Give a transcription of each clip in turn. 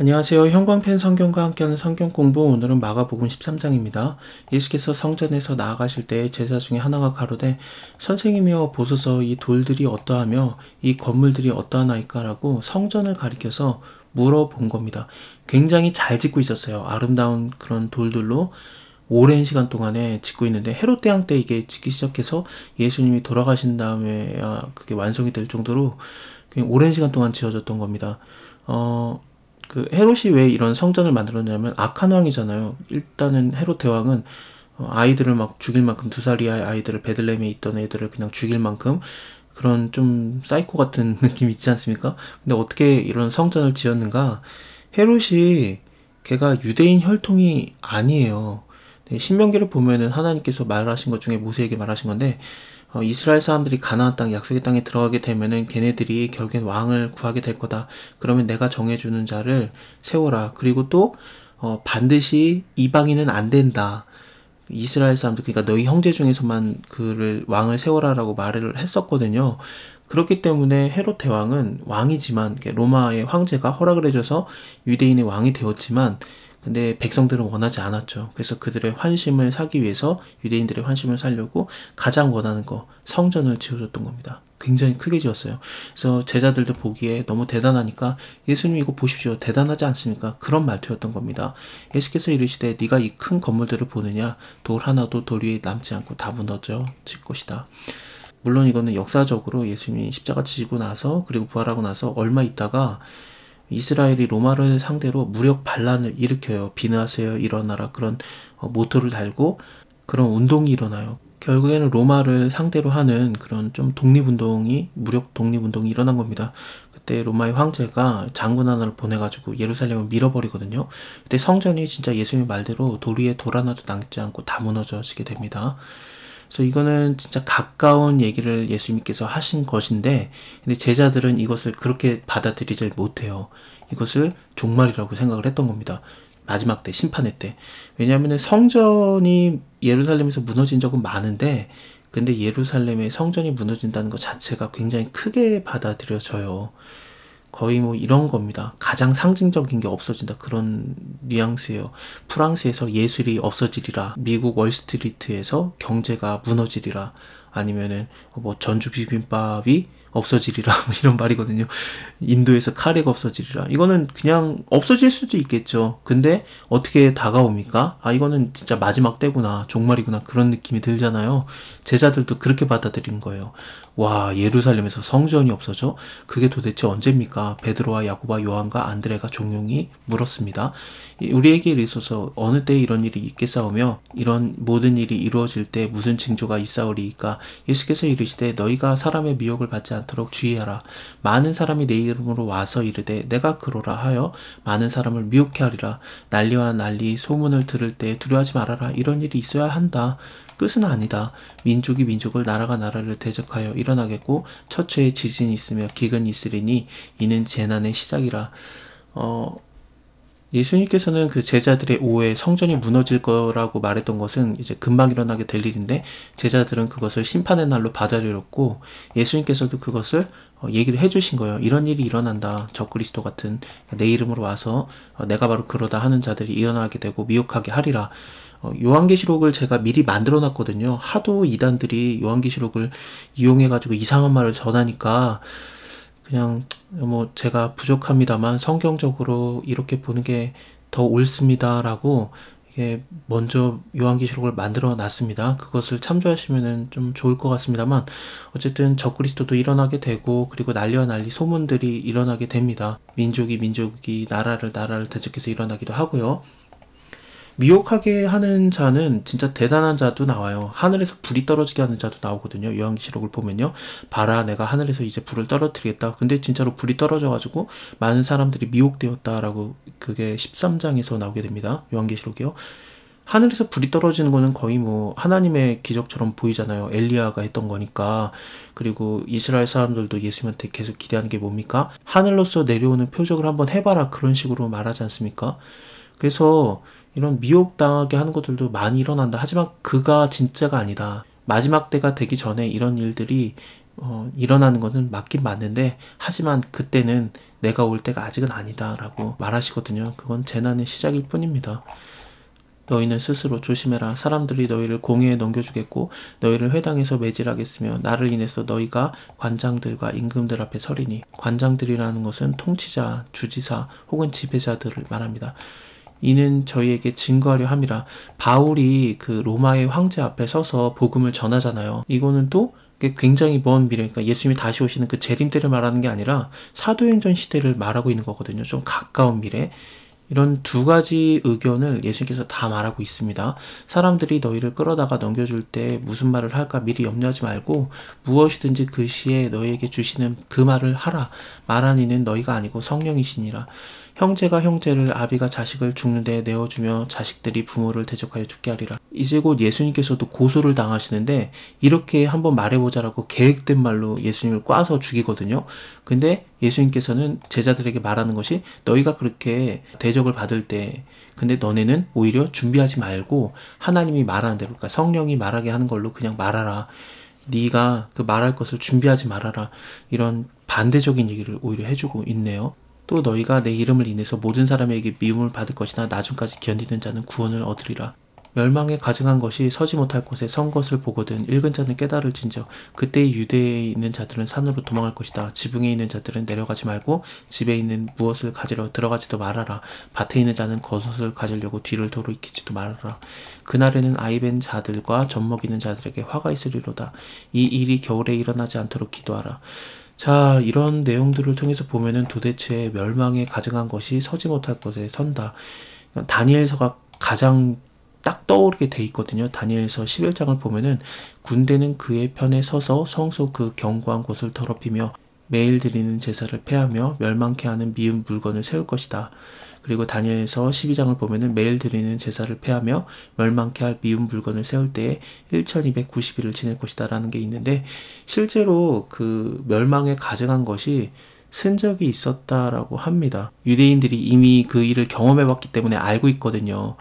안녕하세요. 형광펜 성경과 함께하는 성경 공부. 오늘은 마가복음 13장입니다. 예수께서 성전에서 나아가실 때 제자 중에 하나가 가로되 선생님이여 보소서 이 돌들이 어떠하며 이 건물들이 어떠하나이까라고 성전을 가리켜서 물어본 겁니다. 굉장히 잘 짓고 있었어요. 아름다운 그런 돌들로 오랜 시간 동안에 짓고 있는데 헤롯 대왕 때 이게 짓기 시작해서 예수님이 돌아가신 다음에야 그게 완성이 될 정도로 굉장히 오랜 시간 동안 지어졌던 겁니다. 헤롯이 왜 이런 성전을 만들었냐면 악한 왕이잖아요. 일단은 헤롯 대왕은 아이들을 막 죽일 만큼 2살 이하의 아이들을 베들레헴에 있던 애들을 그냥 죽일 만큼 그런 좀 사이코 같은 느낌 있지 않습니까? 근데 어떻게 이런 성전을 지었는가? 헤롯이 걔가 유대인 혈통이 아니에요. 신명기를 보면은 하나님께서 말하신 것 중에 모세에게 말하신 건데 이스라엘 사람들이 가나안 땅 약속의 땅에 들어가게 되면은 걔네들이 결국엔 왕을 구하게 될 거다. 그러면 내가 정해주는 자를 세워라. 그리고 또 반드시 이방인은 안 된다. 이스라엘 사람들, 그러니까 너희 형제 중에서만 그를 왕을 세워라라고 말을 했었거든요. 그렇기 때문에 헤롯 대왕은 왕이지만 로마의 황제가 허락을 해줘서 유대인의 왕이 되었지만 근데 백성들은 원하지 않았죠. 그래서 그들의 환심을 사기 위해서 유대인들의 환심을 사려고 가장 원하는 거 성전을 지어줬던 겁니다. 굉장히 크게 지었어요. 그래서 제자들도 보기에 너무 대단하니까 예수님 이거 보십시오. 대단하지 않습니까? 그런 말투였던 겁니다. 예수께서 이르시되 네가 이 큰 건물들을 보느냐 돌 하나도 돌 위에 남지 않고 다 무너져 질 것이다. 물론 이거는 역사적으로 예수님이 십자가 지시고 나서 그리고 부활하고 나서 얼마 있다가 이스라엘이 로마를 상대로 무력 반란을 일으켜요. 비나세요 일어나라 그런 모토를 달고 그런 운동이 일어나요. 결국에는 로마를 상대로 하는 그런 좀 독립운동이 무력 독립운동이 일어난 겁니다. 그때 로마의 황제가 장군 하나를 보내가지고 예루살렘을 밀어버리거든요. 그때 성전이 진짜 예수님 말대로 돌 위에 돌 하나도 남지 않고 다 무너져지게 됩니다. 그래서 이거는 진짜 가까운 얘기를 예수님께서 하신 것인데 근데 제자들은 이것을 그렇게 받아들이질 못해요. 이것을 종말이라고 생각을 했던 겁니다. 마지막 때, 심판의 때. 왜냐하면 성전이 예루살렘에서 무너진 적은 많은데 근데 예루살렘의 성전이 무너진다는 것 자체가 굉장히 크게 받아들여져요. 거의 뭐 이런 겁니다. 가장 상징적인 게 없어진다. 그런 뉘앙스예요. 프랑스에서 예술이 없어지리라. 미국 월스트리트에서 경제가 무너지리라. 아니면은 뭐 전주 비빔밥이 없어지리라 이런 말이거든요. 인도에서 카레가 없어지리라. 이거는 그냥 없어질 수도 있겠죠. 근데 어떻게 다가옵니까? 아 이거는 진짜 마지막 때구나. 종말이구나. 그런 느낌이 들잖아요. 제자들도 그렇게 받아들인 거예요. 와 예루살렘에서 성전이 없어져? 그게 도대체 언제입니까? 베드로와 야고보와 요한과 안드레가 종용이 물었습니다. 우리에게 있어서 어느 때 이런 일이 있겠사오며 이런 모든 일이 이루어질 때 무슨 징조가 있사오리이까? 예수께서 이르시되 너희가 사람의 미혹을 받지 않도록 주의하라. 많은 사람이 내 이름으로 와서 이르되 내가 그러라 하여 많은 사람을 미혹해 하리라. 난리와 난리 소문을 들을 때 두려워하지 말아라. 이런 일이 있어야 한다. 끝은 아니다. 민족이 민족을 나라가 나라를 대적하여 일어나겠고 처처에 지진이 있으며 기근이 있으리니 이는 재난의 시작이라. 예수님께서는 그 제자들의 오해 성전이 무너질 거라고 말했던 것은 이제 금방 일어나게 될 일인데 제자들은 그것을 심판의 날로 받아들였고 예수님께서도 그것을 얘기를 해주신 거예요. 이런 일이 일어난다. 적그리스도 같은 내 이름으로 와서 내가 바로 그러다 하는 자들이 일어나게 되고 미혹하게 하리라. 요한계시록을 제가 미리 만들어 놨거든요. 하도 이단들이 요한계시록을 이용해가지고 이상한 말을 전하니까 그냥 뭐 제가 부족합니다만 성경적으로 이렇게 보는 게 더 옳습니다라고 이게 먼저 요한계시록을 만들어 놨습니다. 그것을 참조하시면은 좀 좋을 것 같습니다만 어쨌든 적그리스도도 일어나게 되고 그리고 난리와 난리 소문들이 일어나게 됩니다. 민족이 나라를 대적해서 일어나기도 하고요. 미혹하게 하는 자는 진짜 대단한 자도 나와요. 하늘에서 불이 떨어지게 하는 자도 나오거든요. 요한계시록을 보면요. 봐라 내가 하늘에서 이제 불을 떨어뜨리겠다. 근데 진짜로 불이 떨어져가지고 많은 사람들이 미혹되었다라고 그게 13장에서 나오게 됩니다. 요한계시록이요. 하늘에서 불이 떨어지는 거는 거의 뭐 하나님의 기적처럼 보이잖아요. 엘리야가 했던 거니까. 그리고 이스라엘 사람들도 예수님한테 계속 기대하는 게 뭡니까? 하늘로서 내려오는 표적을 한번 해봐라. 그런 식으로 말하지 않습니까? 그래서 이런 미혹당하게 하는 것들도 많이 일어난다. 하지만 그가 진짜가 아니다. 마지막 때가 되기 전에 이런 일들이 일어나는 것은 맞긴 맞는데 하지만 그때는 내가 올 때가 아직은 아니다 라고 말하시거든요. 그건 재난의 시작일 뿐입니다. 너희는 스스로 조심해라. 사람들이 너희를 공회에 넘겨주겠고 너희를 회당에서 매질하겠으며 나를 인해서 너희가 관장들과 임금들 앞에 서리니. 관장들이라는 것은 통치자, 주지사 혹은 지배자들을 말합니다. 이는 저희에게 증거하려 함이라. 바울이 그 로마의 황제 앞에 서서 복음을 전하잖아요. 이거는 또 굉장히 먼 미래, 그러니까 예수님이 다시 오시는 그 재림 때를 말하는 게 아니라 사도행전 시대를 말하고 있는 거거든요. 좀 가까운 미래. 이런 두 가지 의견을 예수님께서 다 말하고 있습니다. 사람들이 너희를 끌어다가 넘겨줄 때 무슨 말을 할까 미리 염려하지 말고 무엇이든지 그 시에 너희에게 주시는 그 말을 하라. 말한 이는 너희가 아니고 성령이시니라. 형제가 형제를, 아비가 자식을 죽는 데 내어주며 자식들이 부모를 대적하여 죽게 하리라. 이제 곧 예수님께서도 고소를 당하시는데 이렇게 한번 말해보자라고 계획된 말로 예수님을 꽈서 죽이거든요. 근데 예수님께서는 제자들에게 말하는 것이 너희가 그렇게 대적을 받을 때 근데 너네는 오히려 준비하지 말고 하나님이 말하는 대로, 그러니까 성령이 말하게 하는 걸로 그냥 말하라. 네가 그 말할 것을 준비하지 말아라. 이런 반대적인 얘기를 오히려 해주고 있네요. 또 너희가 내 이름을 인해서 모든 사람에게 미움을 받을 것이나 나중까지 견디는 자는 구원을 얻으리라. 멸망에 가증한 것이 서지 못할 곳에 선 것을 보거든 읽은 자는 깨달을진저 그때 유대에 있는 자들은 산으로 도망할 것이다. 지붕에 있는 자들은 내려가지 말고 집에 있는 무엇을 가지러 들어가지도 말아라. 밭에 있는 자는 겉옷을 가지려고 뒤를 돌이키지도 말아라. 그날에는 아이벤 자들과 젖먹이는 자들에게 화가 있으리로다. 이 일이 겨울에 일어나지 않도록 기도하라. 자, 이런 내용들을 통해서 보면은 도대체 멸망에 가증한 것이 서지 못할 곳에 선다. 다니엘서가 가장 딱 떠오르게 돼 있거든요. 다니엘서 11장을 보면은 군대는 그의 편에 서서 성소 그 견고한 곳을 더럽히며 매일 드리는 제사를 폐하며 멸망케 하는 미운 물건을 세울 것이다. 그리고 다니엘서 12장을 보면은 매일 드리는 제사를 폐하며 멸망케 할 미운 물건을 세울 때에 1290일을 지낼 것이다 라는 게 있는데, 실제로 그 멸망에 가증한 것이 쓴 적이 있었다라고 합니다. 유대인들이 이미 그 일을 경험해봤기 때문에 알고 있거든요.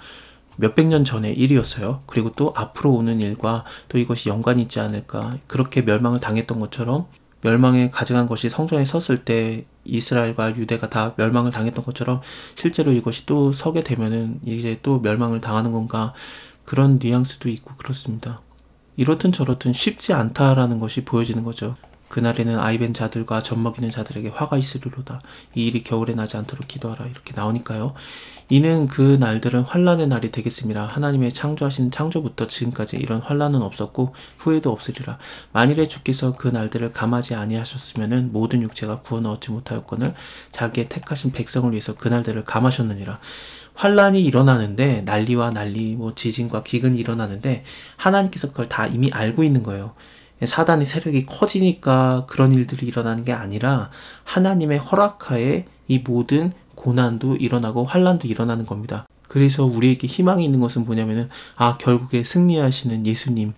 몇백 년 전의 일이었어요. 그리고 또 앞으로 오는 일과 또 이것이 연관이 있지 않을까. 그렇게 멸망을 당했던 것처럼 멸망에 가증한 것이 성전에 섰을 때 이스라엘과 유대가 다 멸망을 당했던 것처럼 실제로 이것이 또 서게 되면은 이제 또 멸망을 당하는 건가, 그런 뉘앙스도 있고 그렇습니다. 이렇든 저렇든 쉽지 않다라는 것이 보여지는 거죠. 그날에는 아이벤 자들과 젖먹이는 자들에게 화가 있으리로다. 이 일이 겨울에 나지 않도록 기도하라. 이렇게 나오니까요. 이는 그 날들은 환란의 날이 되겠습니다. 하나님의 창조하신 창조부터 지금까지 이런 환란은 없었고 후에도 없으리라. 만일에 주께서 그 날들을 감하지 아니하셨으면은 모든 육체가 구원을 얻지 못하였거늘 자기의 택하신 백성을 위해서 그 날들을 감하셨느니라. 환란이 일어나는데, 난리와 난리, 지진과 기근이 일어나는데 하나님께서 그걸 다 이미 알고 있는 거예요. 사단의 세력이 커지니까 그런 일들이 일어나는 게 아니라 하나님의 허락하에 이 모든 고난도 일어나고 환란도 일어나는 겁니다. 그래서 우리에게 희망이 있는 것은 뭐냐면은, 결국에 승리하시는 예수님,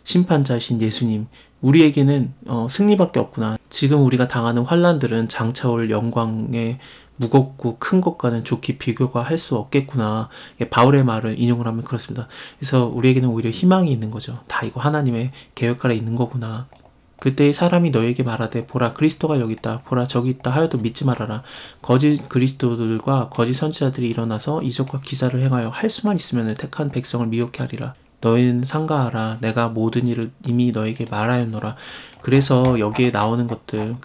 심판자이신 예수님, 우리에게는 승리밖에 없구나. 지금 우리가 당하는 환란들은 장차 올 영광의 무겁고 큰 것과는 좋게 비교가 할 수 없겠구나. 바울의 말을 인용을 하면 그렇습니다. 그래서 우리에게는 오히려 희망이 있는 거죠. 다 이거 하나님의 계획 아래 있는 거구나. 그때 사람이 너에게 말하되 보라 그리스도가 여기 있다, 보라 저기 있다 하여도 믿지 말아라. 거짓 그리스도들과 거짓 선지자들이 일어나서 이적과 기사를 행하여 할 수만 있으면 택한 백성을 미혹해 하리라. 너희는 상가하라. 내가 모든 일을 이미 너에게 말하였노라. 그래서 여기에 나오는 것들,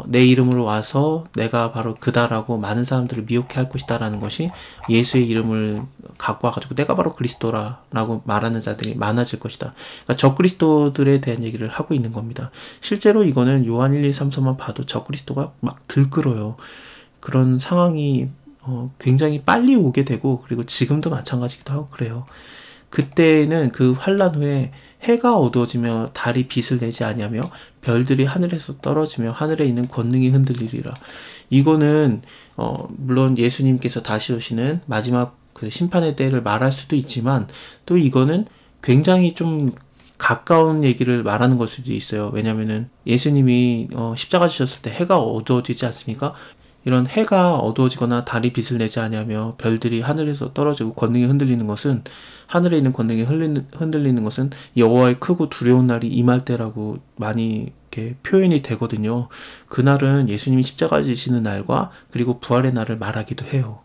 내 이름으로 와서 내가 바로 그다라고 많은 사람들을 미혹해 할 것이다 라는 것이, 예수의 이름을 갖고 와가지고 내가 바로 그리스도라 라고 말하는 자들이 많아질 것이다. 그러니까 적그리스도들에 대한 얘기를 하고 있는 겁니다. 실제로 이거는 요한 1, 2, 3서만 봐도 적그리스도가 막 들끓어요. 그런 상황이 굉장히 빨리 오게 되고, 그리고 지금도 마찬가지기도 하고 그래요. 그때는 그 환란 후에 해가 어두워지며 달이 빛을 내지 아니하며 별들이 하늘에서 떨어지며 하늘에 있는 권능이 흔들리리라. 이거는 물론 예수님께서 다시 오시는 마지막 그 심판의 때를 말할 수도 있지만, 또 이거는 굉장히 좀 가까운 얘기를 말하는 걸 수도 있어요. 왜냐면은 예수님이 십자가 지셨을 때 해가 어두워지지 않습니까? 이런 해가 어두워지거나 달이 빛을 내지 아니하며 별들이 하늘에서 떨어지고 권능이 흔들리는 것은, 하늘에 있는 권능이 흔들리는 것은 여호와의 크고 두려운 날이 임할 때라고 많이 이렇게 표현이 되거든요. 그날은 예수님이 십자가 지시는 날과 그리고 부활의 날을 말하기도 해요.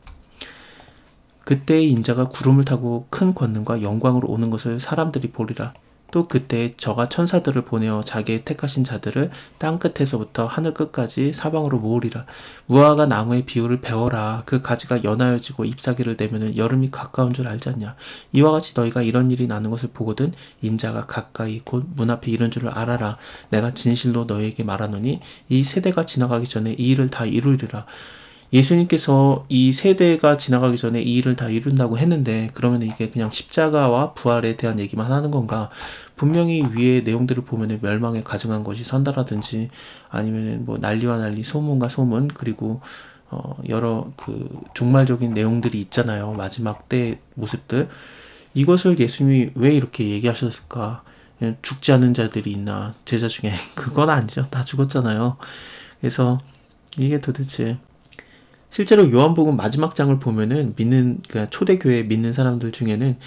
그때의 인자가 구름을 타고 큰 권능과 영광으로 오는 것을 사람들이 보리라. 또 그때 저가 천사들을 보내어 자기의 택하신 자들을 땅끝에서부터 하늘 끝까지 사방으로 모으리라. 무화과 나무의 비유를 배워라. 그 가지가 연하여지고 잎사귀를 내면은 여름이 가까운 줄 알지 않냐. 이와 같이 너희가 이런 일이 나는 것을 보거든 인자가 가까이 곧 문 앞에 이른 줄을 알아라. 내가 진실로 너희에게 말하노니 이 세대가 지나가기 전에 이 일을 다 이루리라. 예수님께서 이 세대가 지나가기 전에 이 일을 다 이룬다고 했는데 그러면 이게 그냥 십자가와 부활에 대한 얘기만 하는 건가? 분명히 위의 내용들을 보면 멸망에 가증한 것이 선다라든지 아니면 뭐 난리와 난리, 소문과 소문, 그리고 여러 그 종말적인 내용들이 있잖아요. 마지막 때 모습들. 이것을 예수님이 왜 이렇게 얘기하셨을까? 죽지 않은 자들이 있나? 제자 중에. 그건 아니죠. 다 죽었잖아요. 그래서 이게 도대체 실제로 요한복음 마지막 장을 보면은 그러니까 초대교회 믿는 사람들 중에는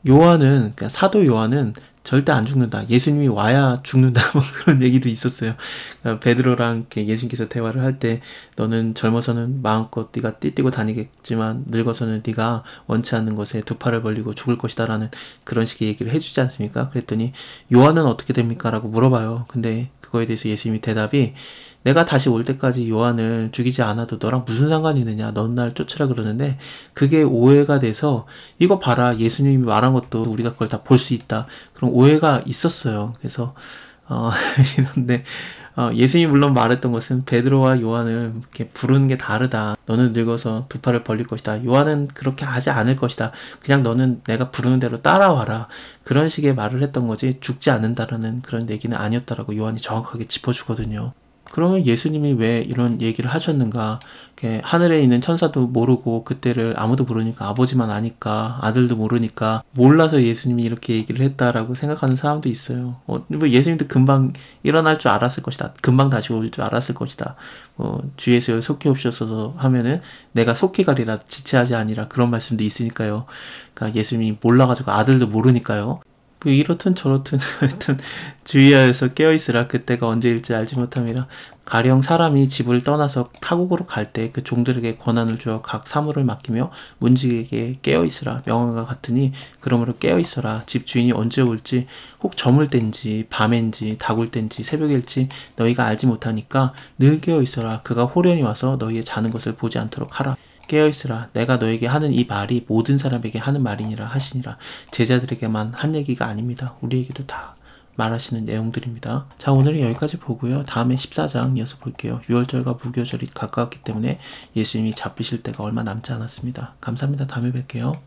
그러니까 사도 요한은 절대 안 죽는다. 예수님이 와야 죽는다. 뭐 그런 얘기도 있었어요. 그러니까 베드로랑 이렇게 예수님께서 대화를 할 때 너는 젊어서는 마음껏 네가 띠뛰고 다니겠지만 늙어서는 네가 원치 않는 것에 두 팔을 벌리고 죽을 것이다라는 그런 식의 얘기를 해주지 않습니까? 그랬더니 요한은 어떻게 됩니까? 라고 물어봐요. 근데 그거에 대해서 예수님이 대답이 내가 다시 올 때까지 요한을 죽이지 않아도 너랑 무슨 상관이 있느냐. 넌 날 쫓으라 그러는데 그게 오해가 돼서 이거 봐라. 예수님이 말한 것도 우리가 그걸 다 볼 수 있다. 그런 오해가 있었어요. 그래서 이런데 예수님이 물론 말했던 것은 베드로와 요한을 이렇게 부르는 게 다르다. 너는 늙어서 두 팔을 벌릴 것이다. 요한은 그렇게 하지 않을 것이다. 그냥 너는 내가 부르는 대로 따라와라. 그런 식의 말을 했던 거지 죽지 않는다라는 그런 얘기는 아니었다라고 요한이 정확하게 짚어주거든요. 그러면 예수님이 왜 이런 얘기를 하셨는가? 하늘에 있는 천사도 모르고 그때를 아무도 모르니까 아버지만 아니까 아들도 모르니까 몰라서 예수님이 이렇게 얘기를 했다라고 생각하는 사람도 있어요. 뭐 예수님도 금방 일어날 줄 알았을 것이다. 금방 다시 올 줄 알았을 것이다. 주 예수여 속히 옵소서 하면은 내가 속히 가리라 지체하지 아니라 그런 말씀도 있으니까요. 그러니까 예수님이 몰라가지고 아들도 모르니까요. 뭐 이렇든 저렇든 하여튼 주의하여서 깨어있으라. 그때가 언제일지 알지 못함이라. 가령 사람이 집을 떠나서 타국으로 갈 때 그 종들에게 권한을 주어 각 사물을 맡기며 문지기에게 깨어있으라. 명함과 같으니 그러므로 깨어있어라. 집 주인이 언제 올지 혹 저물 땐지 밤엔지 다굴 땐지 새벽일지 너희가 알지 못하니까 늘 깨어있어라. 그가 호련히 와서 너희의 자는 것을 보지 않도록 하라. 깨어있으라. 내가 너에게 하는 이 말이 모든 사람에게 하는 말이니라 하시니라. 제자들에게만 한 얘기가 아닙니다. 우리에게도 다 말하시는 내용들입니다. 자, 오늘은 여기까지 보고요. 다음에 14장 이어서 볼게요. 유월절과 무교절이 가까웠기 때문에 예수님이 잡히실 때가 얼마 남지 않았습니다. 감사합니다. 다음에 뵐게요.